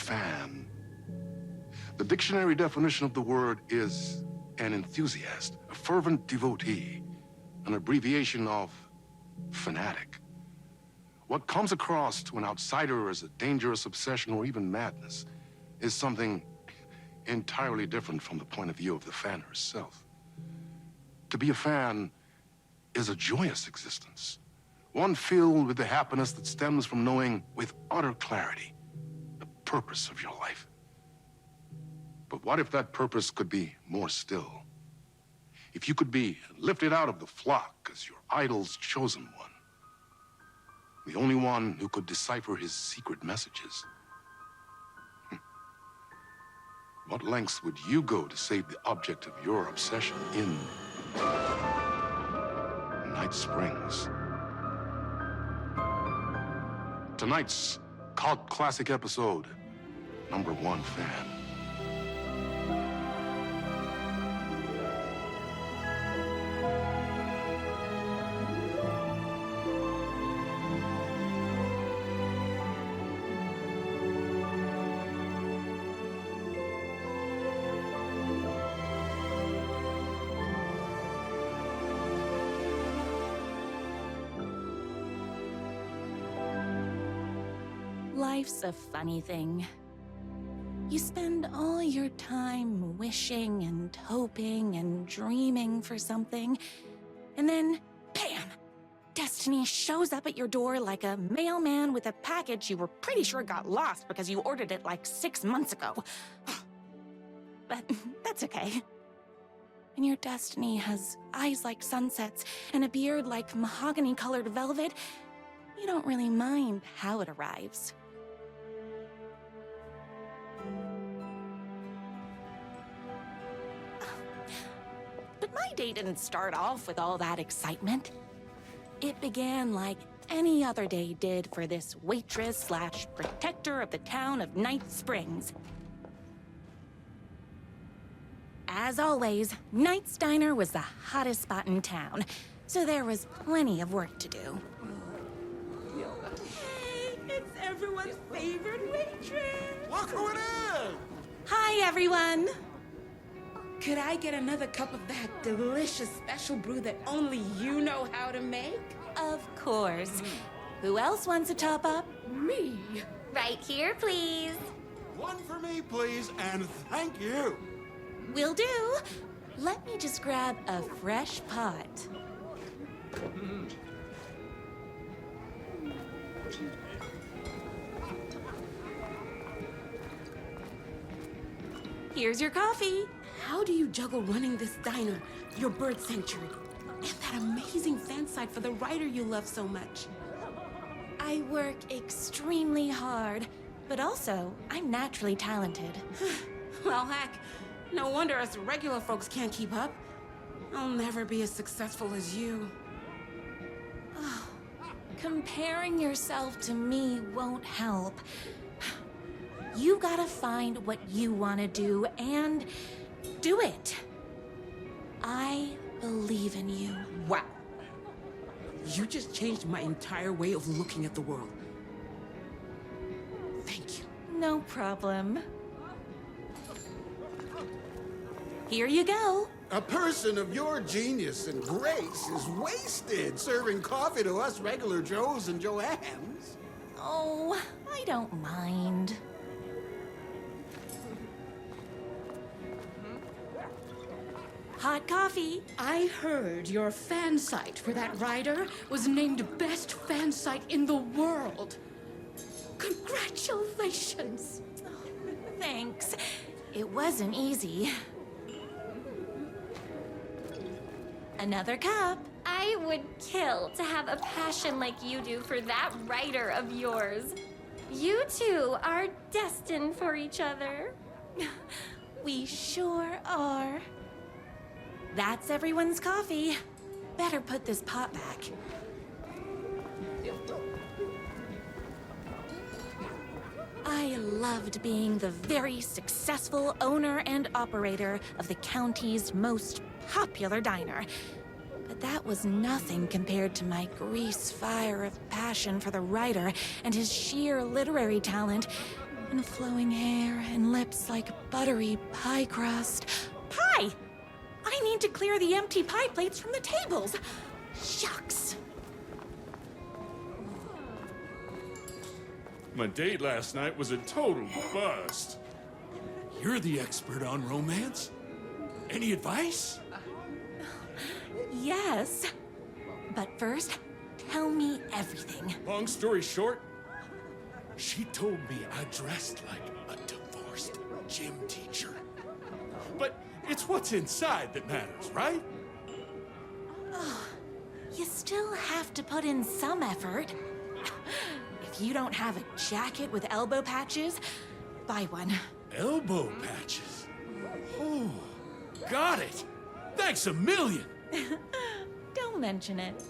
fan. The dictionary definition of the word is an enthusiast, a fervent devotee, an abbreviation of fanatic. What comes across to an outsider as a dangerous obsession or even madness is something entirely different from the point of view of the fan herself. To be a fan is a joyous existence, one filled with the happiness that stems from knowing with utter clarity the purpose of your life. But what if that purpose could be more still? If you could be lifted out of the flock as your idol's chosen one, the only one who could decipher his secret messages. What lengths would you go to save the object of your obsession in Night Springs? Tonight's cult classic episode, number one fan. Life's a funny thing. You spend all your time wishing and hoping and dreaming for something, and then, bam! Destiny shows up at your door like a mailman with a package you were pretty sure got lost because you ordered it like 6 months ago. But that's okay. When your destiny has eyes like sunsets and a beard like mahogany-colored velvet, you don't really mind how it arrives. But my day didn't start off with all that excitement. It began like any other day did for this waitress/protector of the town of Night Springs. As always, Night's Diner was the hottest spot in town, so there was plenty of work to do. Hey, it's everyone's favorite waitress. Look who it is! Hi, everyone! Could I get another cup of that delicious special brew that only you know how to make? Of course. Who else wants a top-up? Me. Right here, please. One for me, please, and thank you. Will do. Let me just grab a fresh pot. Here's your coffee. How do you juggle running this diner, your bird sanctuary, and that amazing fan site for the writer you love so much? I work extremely hard, but also I'm naturally talented. Well, heck, no wonder us regular folks can't keep up. I'll never be as successful as you. Comparing yourself to me won't help. You gotta find what you want to do and do it. I believe in you. Wow. You just changed my entire way of looking at the world. Thank you. No problem. Here you go. A person of your genius and grace is wasted serving coffee to us regular Joes and Joannes. Oh, I don't mind. Hot coffee. I heard your fan site for that writer was named best fan site in the world. Congratulations. Thanks. It wasn't easy. Another cup. I would kill to have a passion like you do for that writer of yours. You two are destined for each other. We sure are. That's everyone's coffee. Better put this pot back. I loved being the very successful owner and operator of the county's most popular diner. But that was nothing compared to my grease fire of passion for the writer and his sheer literary talent And flowing hair and lips like buttery pie crust. Pie! I need to clear the empty pie plates from the tables. Shucks. My date last night was a total bust. You're the expert on romance. Any advice? Yes. But first, tell me everything. Long story short, She told me I dressed like a divorced gym teacher. But it's what's inside that matters, right? You still have to put in some effort. If you don't have a jacket with elbow patches, buy one. Elbow patches. Oh, got it. Thanks a million. Don't mention it.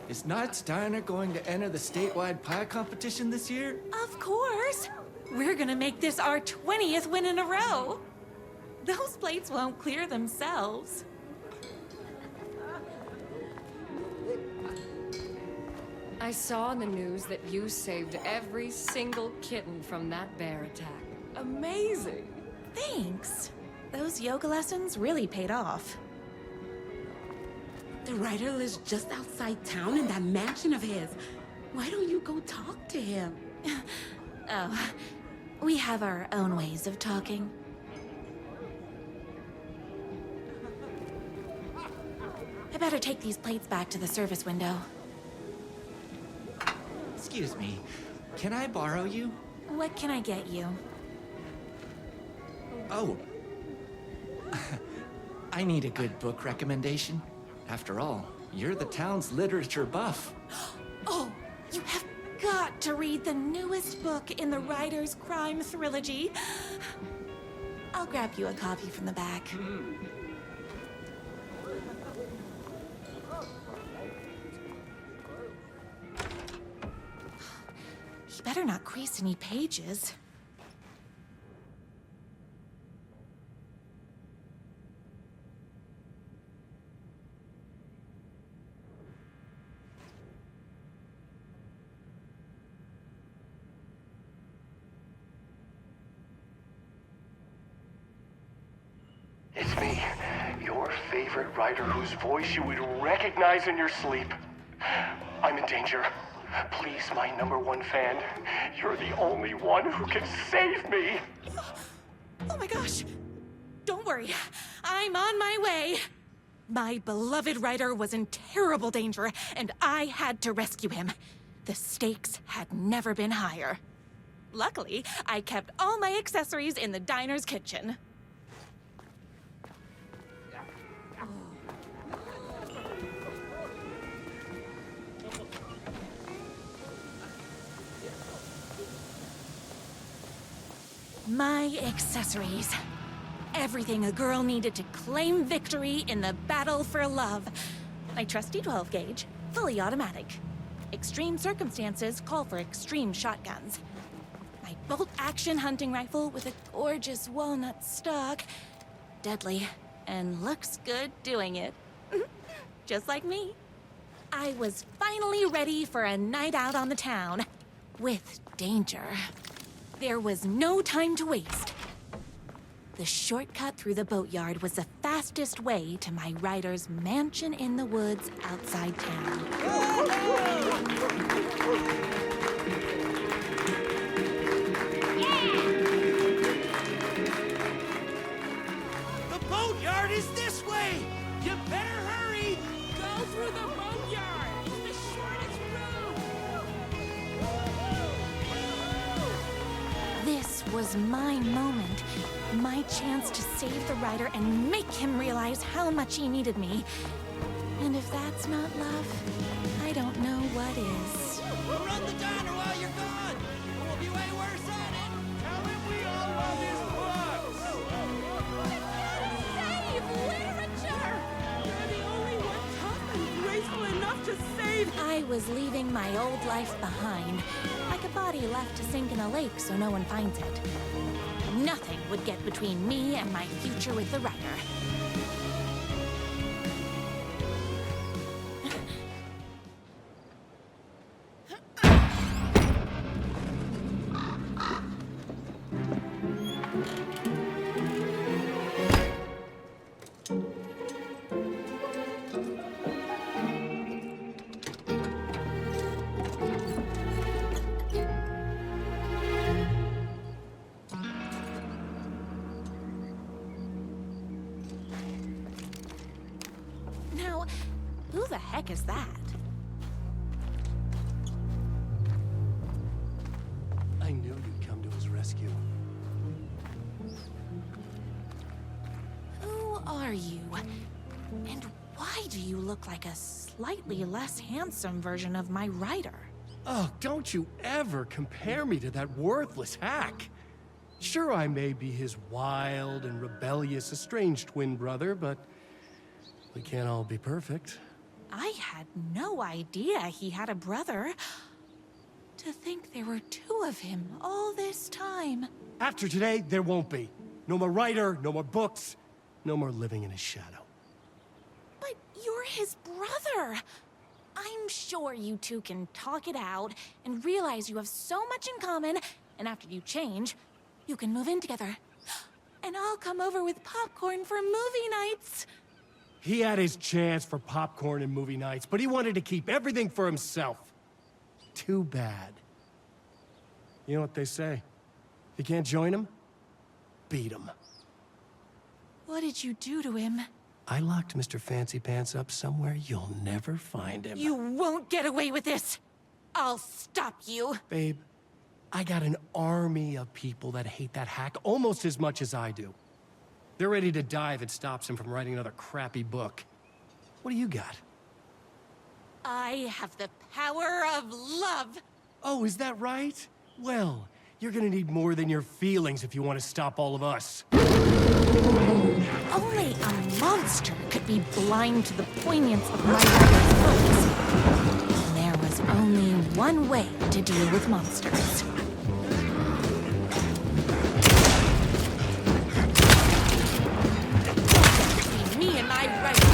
Is Knight's Diner going to enter the statewide pie competition this year? Of course. We're gonna make this our 20th win in a row. Those plates won't clear themselves. I saw in the news that you saved every single kitten from that bear attack. Amazing. Thanks. Those yoga lessons really paid off. The writer lives just outside town in that mansion of his. Why don't you go talk to him? Oh, we have our own ways of talking. I better take these plates back to the service window. Excuse me, can I borrow you? What can I get you? Oh. I need a good book recommendation. After all, you're the town's literature buff. Oh, you have got to read the newest book in the Writer's Crime Trilogy. I'll grab you a copy from the back. You better not crease any pages. It's me, your favorite writer whose voice you would recognize in your sleep. I'm in danger. Please, my #1 fan, you're the only one who can save me. Oh my gosh! Don't worry, I'm on my way. My beloved writer was in terrible danger, and I had to rescue him. The stakes had never been higher. Luckily, I kept all my accessories in the diner's kitchen. My accessories. Everything a girl needed to claim victory in the battle for love. My trusty 12 gauge, fully automatic. Extreme circumstances call for extreme shotguns. My bolt-action hunting rifle with a gorgeous walnut stock. Deadly, and looks good doing it. Just like me. I was finally ready for a night out on the town. With danger. There was no time to waste. The shortcut through the boatyard was the fastest way to my writer's mansion in the woods outside town. The boatyard is this way! You better hurry! Go through the boatyard. It's the shortest route. This was my moment. My chance to save the writer and make him realize how much he needed me. And if that's not love, I don't know what is. We'll run the diner while you're gone! We'll be way worse at it! Tell him we all love his books! Save literature. You're the only one tough and graceful enough to save. I was leaving my old life behind, like a body left to sink in a lake so no one finds it. Nothing would get between me and my future with the writer. Now, who the heck is that? I knew you'd come to his rescue. Who are you? And why do you look like a slightly less handsome version of my writer? Oh, don't you ever compare me to that worthless hack. Sure, I may be his wild and rebellious estranged twin brother, but we can't all be perfect. I had no idea he had a brother. To think there were two of him all this time. After today, there won't be. No more writer, no more books, no more living in his shadow. But you're his brother. I'm sure you two can talk it out and realize you have so much in common, and after you change, you can move in together. And I'll come over with popcorn for movie nights. He had his chance for popcorn and movie nights, but he wanted to keep everything for himself. Too bad. You know what they say? If you can't join him, beat him. What did you do to him? I locked Mr. Fancy Pants up somewhere you'll never find him. You won't get away with this. I'll stop you. Babe, I got an army of people that hate that hack almost as much as I do. They're ready to die if it stops him from writing another crappy book. What do you got? I have the power of love. Oh, is that right? Well, you're gonna need more than your feelings if you want to stop all of us. Only a monster could be blind to the poignance of my writer's books. And there was only one way to deal with monsters. Between me and my writing.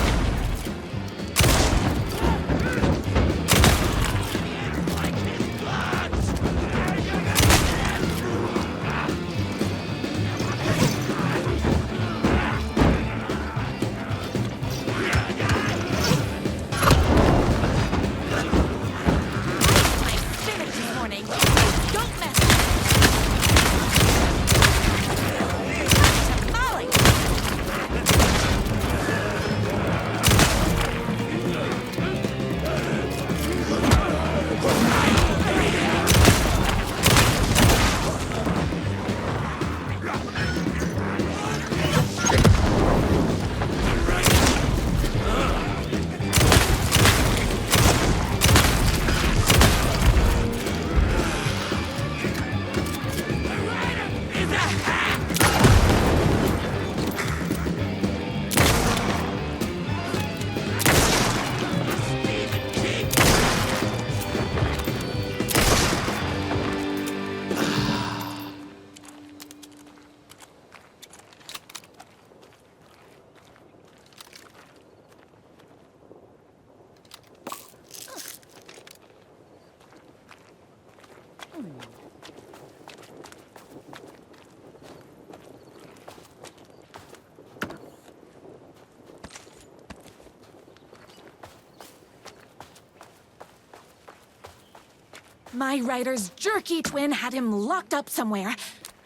My writer's jerky twin had him locked up somewhere,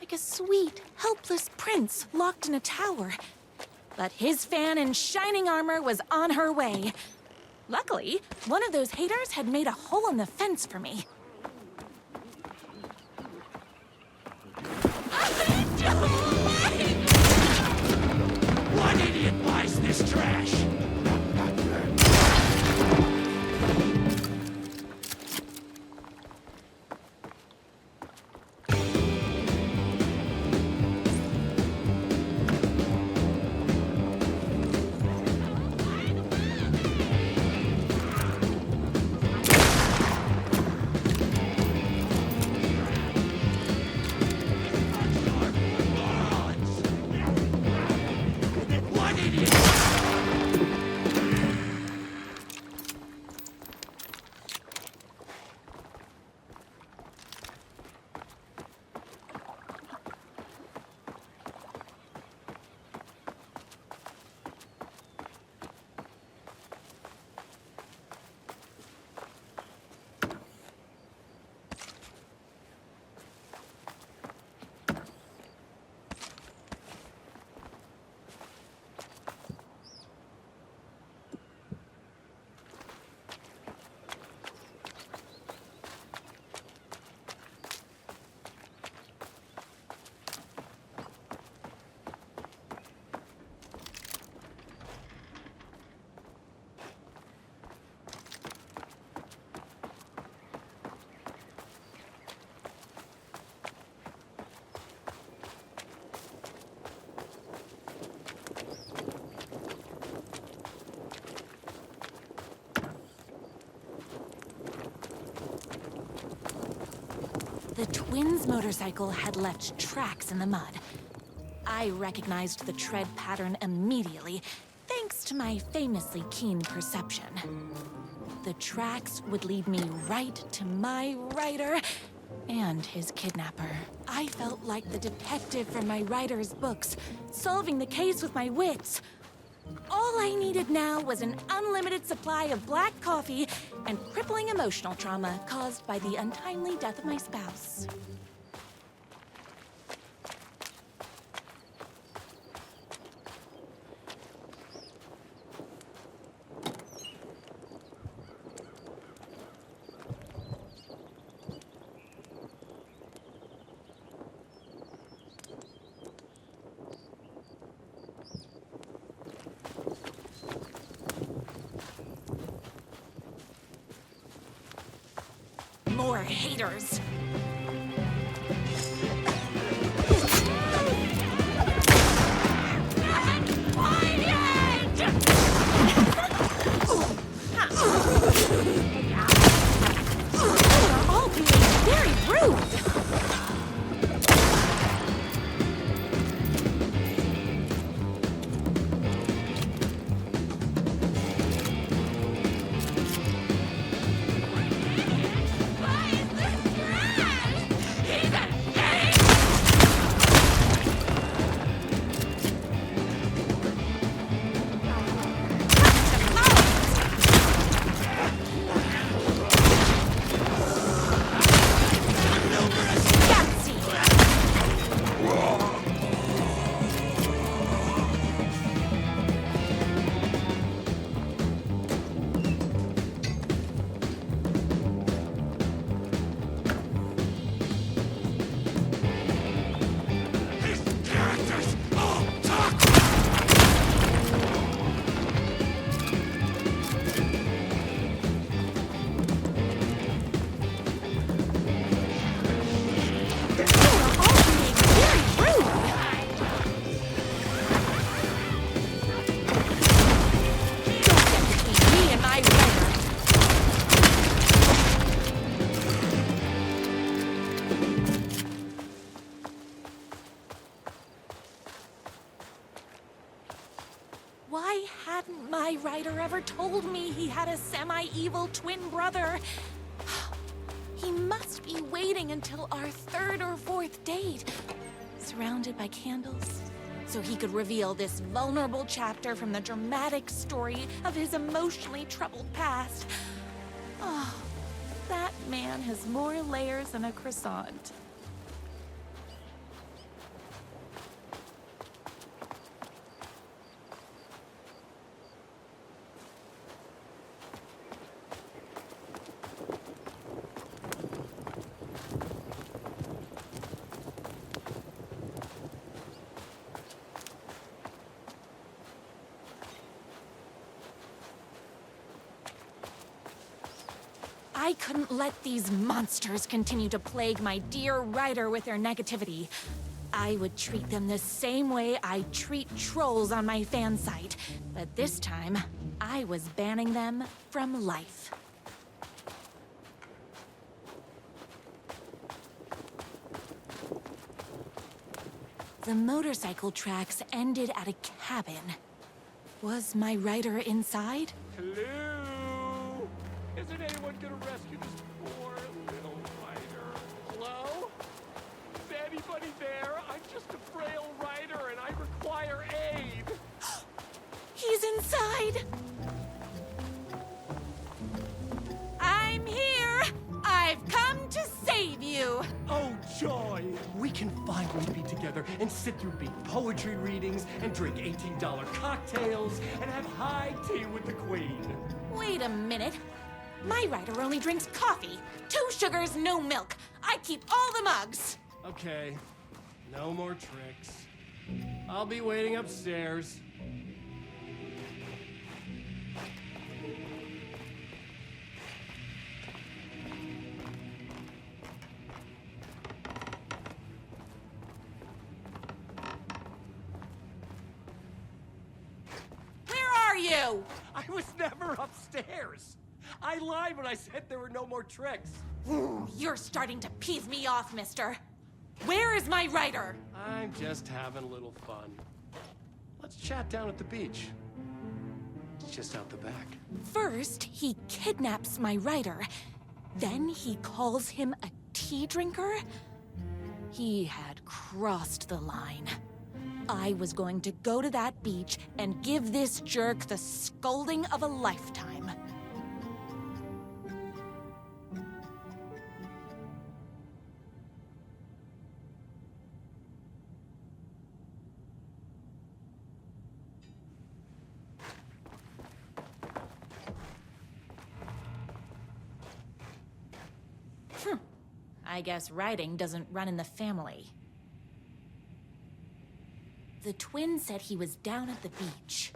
like a sweet, helpless prince locked in a tower. But his fan in shining armor was on her way. Luckily, one of those haters had made a hole in the fence for me. What idiot buys this trash? The twins' motorcycle had left tracks in the mud. I recognized the tread pattern immediately, thanks to my famously keen perception. The tracks would lead me right to my rider and his kidnapper. I felt like the detective from my writer's books, solving the case with my wits. All I needed now was an unlimited supply of black coffee and crippling emotional trauma caused by the untimely death of my spouse. More haters. You're all being very rude. Why hadn't my writer ever told me he had a semi-evil twin brother? He must be waiting until our third or fourth date, surrounded by candles, so he could reveal this vulnerable chapter from the dramatic story of his emotionally troubled past. Oh, that man has more layers than a croissant. I couldn't let these monsters continue to plague my dear writer with their negativity. I would treat them the same way I treat trolls on my fan site, but this time, I was banning them from life. The motorcycle tracks ended at a cabin. Was my writer inside? Hello? Isn't anyone gonna rescue this poor little writer? Hello? Is anybody there? I'm just a frail writer and I require aid. He's inside! I'm here! I've come to save you! Oh, joy! We can finally be together and sit through big poetry readings and drink $18 cocktails and have high tea with the Queen. Wait a minute. My writer only drinks coffee. 2 sugars, no milk. I keep all the mugs. Okay, no more tricks. I'll be waiting upstairs. Where are you? I was never upstairs. I lied when I said there were no more tricks. You're starting to piss me off, mister. Where is my rider? I'm just having a little fun. Let's chat down at the beach. It's just out the back. First, he kidnaps my rider. Then he calls him a tea drinker. He had crossed the line. I was going to go to that beach and give this jerk the scolding of a lifetime. I guess writing doesn't run in the family. The twin said he was down at the beach.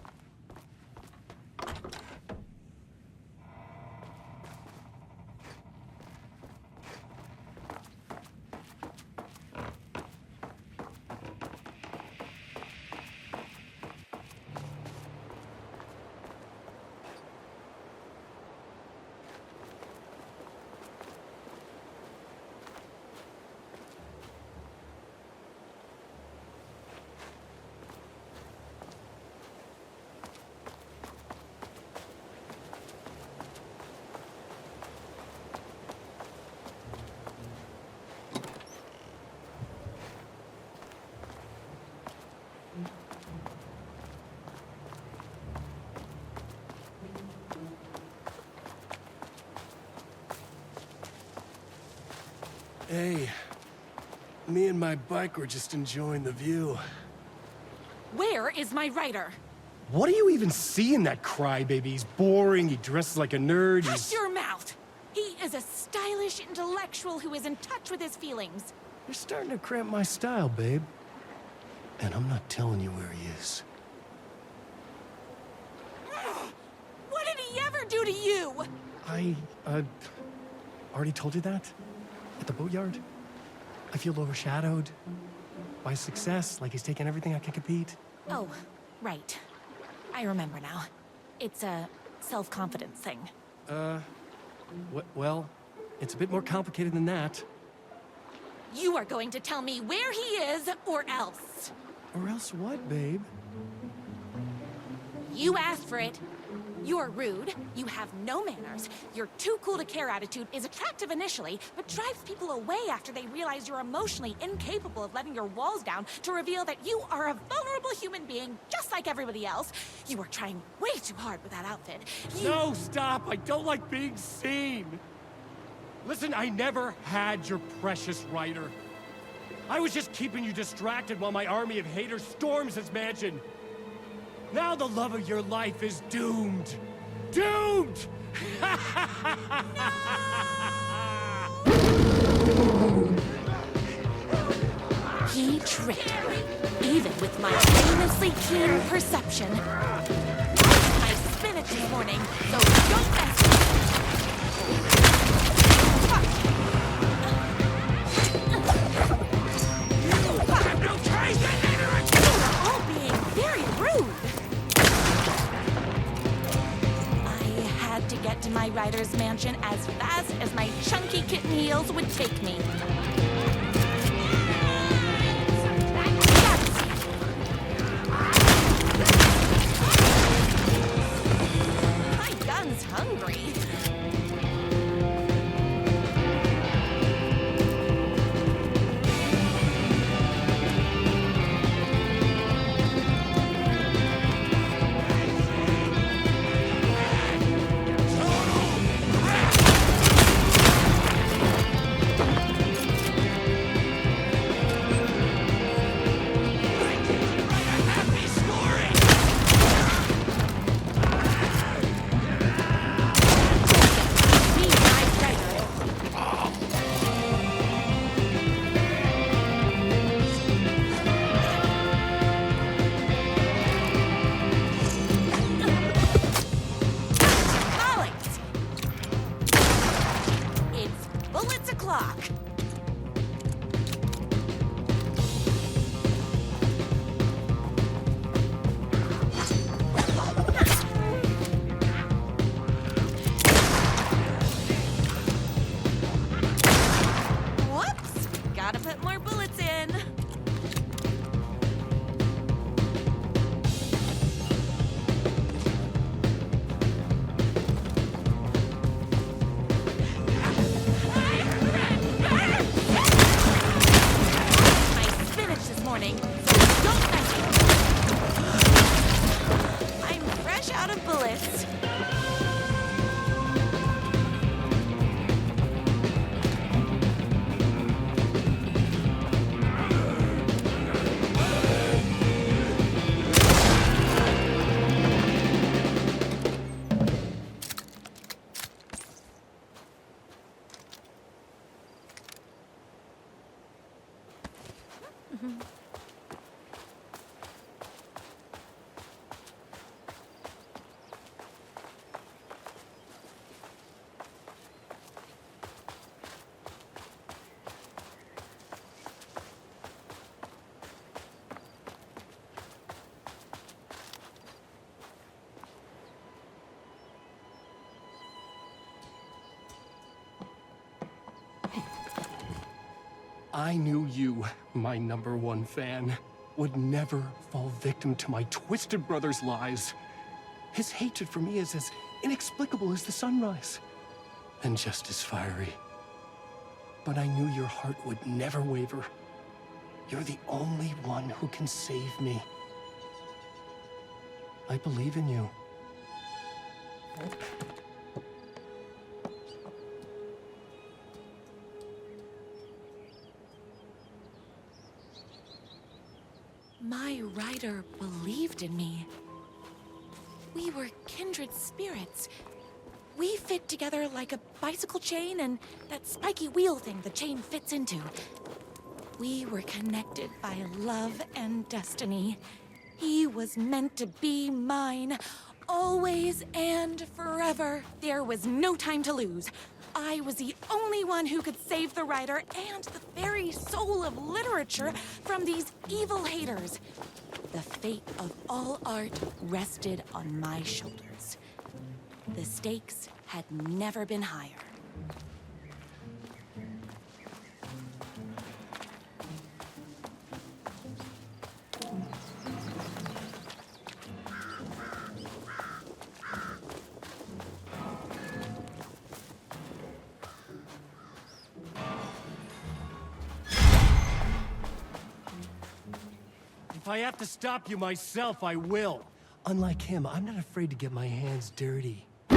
Hey, me and my bike were just enjoying the view. Where is my rider? What do you even see in that crybaby? He's boring, he dresses like a nerd, Hush your mouth! He is a stylish intellectual who is in touch with his feelings. You're starting to cramp my style, babe. And I'm not telling you where he is. What did he ever do to you? I, already told you that? At the boatyard? I feel overshadowed by success, like he's taking everything I can compete. Oh, right. I remember now. It's a self-confidence thing. Well, it's a bit more complicated than that. You are going to tell me where he is, or else. Or else what, babe? You asked for it. You're rude, you have no manners, your too cool to care attitude is attractive initially, but drives people away after they realize you're emotionally incapable of letting your walls down to reveal that you are a vulnerable human being just like everybody else. You are trying way too hard with that outfit. No, stop! I don't like being seen! Listen, I never had your precious writer. I was just keeping you distracted while my army of haters storms his mansion. Now the love of your life is doomed! Doomed! He tricked me, even with my famously keen perception. I spinach this morning, so don't mess with You're all being very rude. I had to get to my rider's mansion as fast as my chunky kitten heels would take me. My gun's hungry. out of bullets. I knew you, my #1 fan, would never fall victim to my twisted brother's lies. His hatred for me is as inexplicable as the sunrise, and just as fiery. But I knew your heart would never waver. You're the only one who can save me. I believe in you. My writer believed in me. We were kindred spirits. We fit together like a bicycle chain and that spiky wheel thing the chain fits into. We were connected by love and destiny. He was meant to be mine, always and forever. There was no time to lose. I was the only one who could save the writer and the very soul of literature from these evil haters. The fate of all art rested on my shoulders. The stakes had never been higher. If I have to stop you myself, I will. Unlike him, I'm not afraid to get my hands dirty. The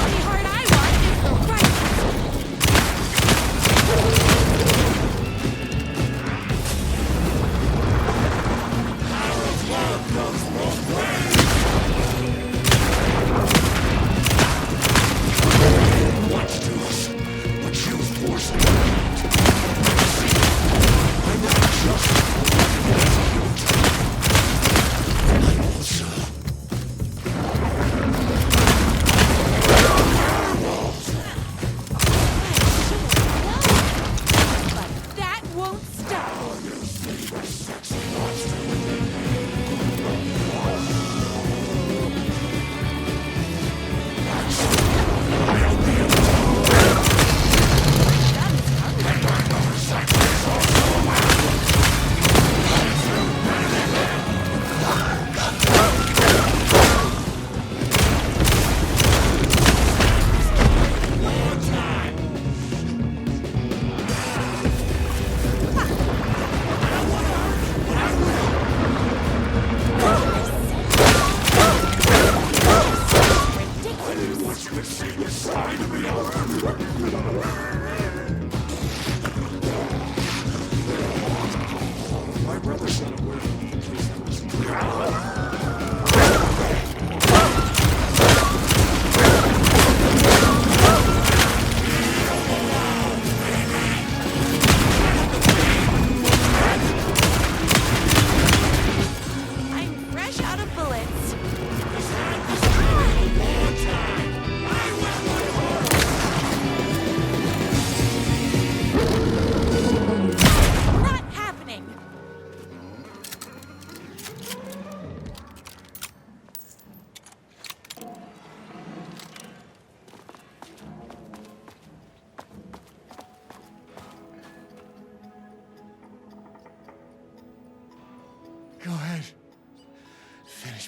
only heart I want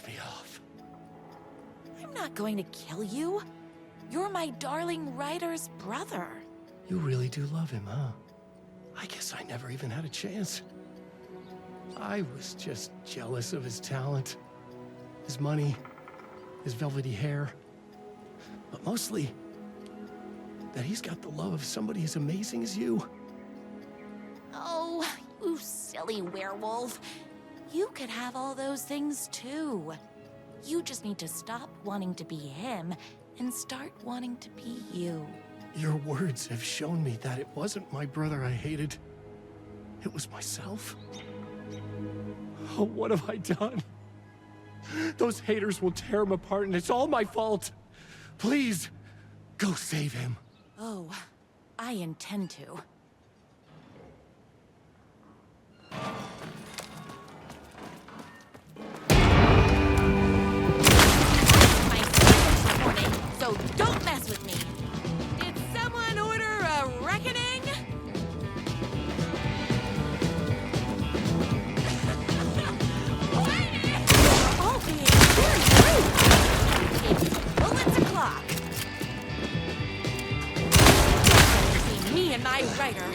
finish me off. I'm not going to kill you. You're my darling writer's brother. You really do love him, huh? I guess I never even had a chance. I was just jealous of his talent, his money, his velvety hair. But mostly, that he's got the love of somebody as amazing as you. Oh, you silly werewolf. You could have all those things too. You just need to stop wanting to be him and start wanting to be you. Your words have shown me that it wasn't my brother I hated. It was myself. Oh, what have I done? Those haters will tear him apart, and it's all my fault. Please, go save him. Oh, I intend to. My sandwich this morning, so don't mess with me. Did someone order a reckoning? All being very rude. It's bullets o'clock. See me and my writer.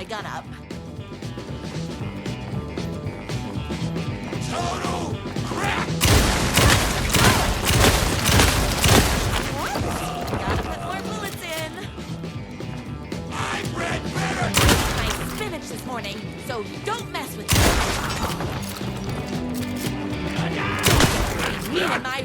Gun up. Total crap! Gotta put more bullets in. I read better! I spinach this morning, so don't mess with me. Me and my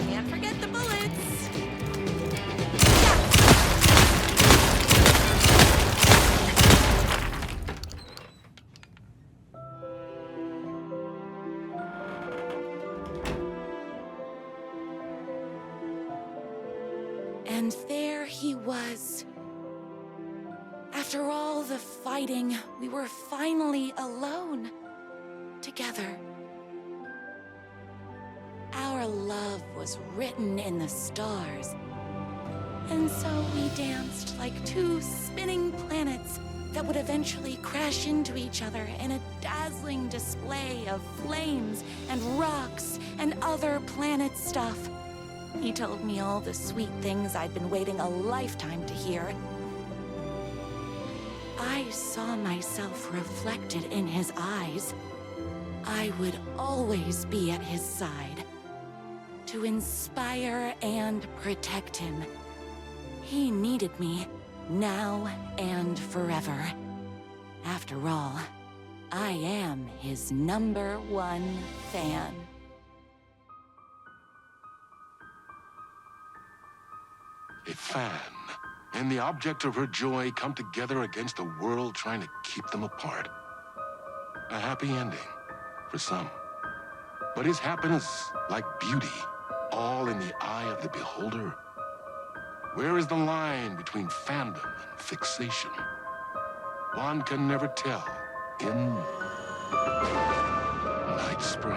Can't forget the bullets. And there he was. After all the fighting, we were finally alone. Together. Our love was written in the stars. And so we danced like two spinning planets that would eventually crash into each other in a dazzling display of flames and rocks and other planet stuff. He told me all the sweet things I'd been waiting a lifetime to hear. I saw myself reflected in his eyes. I would always be at his side, to inspire and protect him. He needed me, now and forever. After all, I am his #1 fan. A fan and the object of her joy come together against a world trying to keep them apart. A happy ending for some. But is happiness, like beauty, all in the eye of the beholder? Where is the line between fandom and fixation? One can never tell in Night Spring.